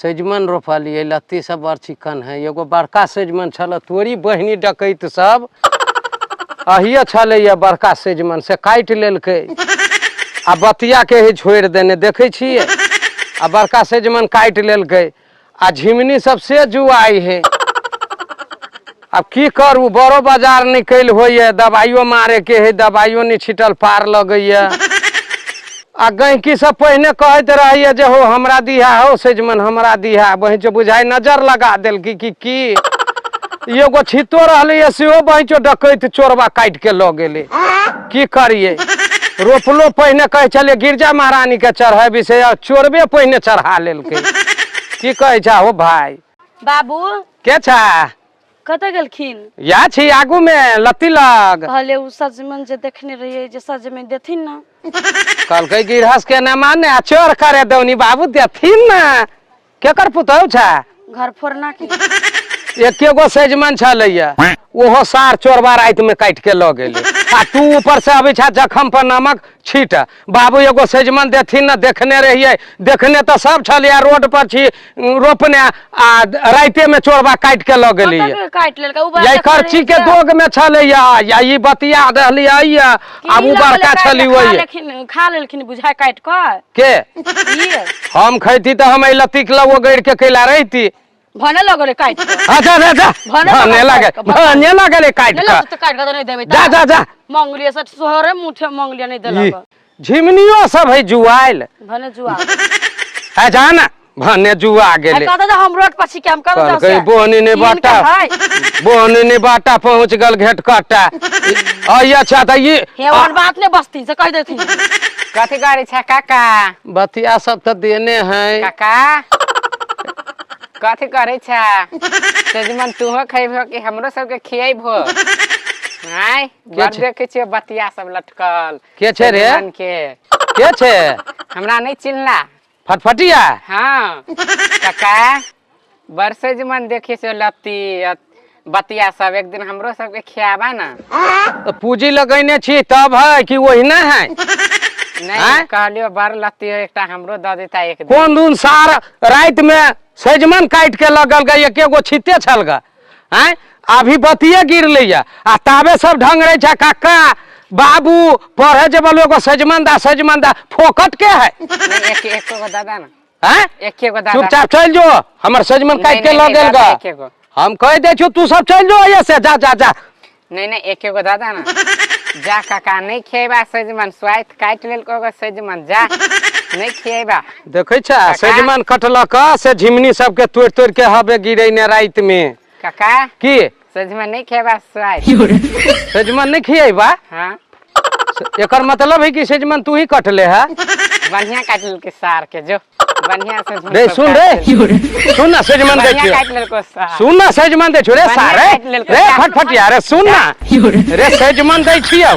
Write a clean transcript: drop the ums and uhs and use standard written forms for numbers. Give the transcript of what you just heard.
सजमन रोपलिए लत्ती सब बड़ चिकन है। एगो बड़का सजमन छल तोरी बहनी डकैत सब अहिए छलैया बड़का सजमन से काटि लेलकै आ बतिया के ही छोड़ि देने देखे छियै। आ बड़का सजमन काटि लेलकै आ झिमनी सब से जुआई है। अब की करू बड़ो बाजार निकल होइए दवाइयो मारे के है दवाइयो नहीं छिटल पार लगैया। आ गहकी सब पहले कहते रहिए जे हो हमरा दिहा हो सजमन हमरा दिहा बही जो बुझाई नजर लगा दिल की एगो छितो रहले सेहो बही डकैत चोरबा काट के ल गेले। की करिए रोपलो पहले कहे चले गिरजा महारानी के चढ़ेबी से चोरबे पहले चढ़ा लेलकै। की कहे छा हो भाई बाबू के छा कत गेलखिन? या छी आगू में लत्ती लग कहले उ सजमन जे देखने रहिए जे सजमन देथिन ना कल के गिरहस के न माने आ चोर करे दौनी बाबू देथिन ना। केकर पुतौ छा? घर फोड़ना के एकेगो सजमन छलैया ओहो सार चोरबा रात में काट के ल गेले। आ तू ऊपर से अभी छा जखम पर नमक छीट बाबू एगो सजमन देथिन ना देखने रहिए देखने तो सब छलिया रोड पर छी रोपने आ राते में चोरबा काट के ल गेली। काट लेलका उ यही खर्ची के दोग में छलैया या ई बतिया दहलिया अब उ बड़का छली वही लेकिन खा लेलखिन बुझाय काट के ये हम खैती तो हम लत्ती के लवो गड़ के कैला रहती भने लगले काट अच्छा अच्छा भने लगे काट तो काट के नहीं देबे जा जा जा मंगलिया से सोहरे मुठे मंगलिया नहीं देलक। झिमनियो सब है जुआइल भने जुआ है जाना भने जुआ गेले। कहता हम रोड पछी के हम कर गई बोहनी ने बाटा पहुंच गल घेट काटा आई। अच्छा त ये हेवन बात ने बस्ती से कह देथिन कथी करे छ काका? बतिया सब तो देने हैं काका कथी करे छ? सजमन तू खैबो कि हमरो सबके खियैबो? हाय घर देखे छियै बतिया सब लटकल के छे रे के छे हमरा नहीं चिन्हला फटफटिया? हाँ काका बड़ सजमन देखे से लत्ती बतिया सब एक दिन हमरो सबके खियाबा ना। तो पूंजी लगैने छी तब है कि वही ना है? नहीं कहलियो बड़ लत्ती एकटा हमरो द देता एक दिन। कौन दून सार रात में सजमन काट के लगल गई एकेगो छिते छल गा हैं अभी बतिये गिर लिया आ ताबे सब ढंग रहे छा। काका बाबू पढ़े जे बोलो एगो सजमन दा फोकट के है एक को दादा ना हैं एक को दादा चुपचाप चल जो हमर सजमन काट के लगल गा हम कह दे छु तू सब चल जो ऐसे जा जा जा नहीं एक को दादा ना जा काका नहीं खेबा सजमन स्वाइथ काट लेल को सजमन जा नहीं खेबा। देखे छा सजमन कटलक से झिमनी सब के तोड़ तोड़ के हबे गिरे ने रात में। काका की सजमन नहीं खेबा स्वाइथ सजमन नहीं खिएबा? हाँ एकर मतलब है कि सजमन तू ही कटले है? बढ़िया काट लेल के सार के जो बढ़िया सजमन रे सुन रे सुन ना सजमन देखियो काट लेल को सार सुन ना सजमन दे रे सारे रे फटफटिया रे सुन ना रे सजमन दे छियो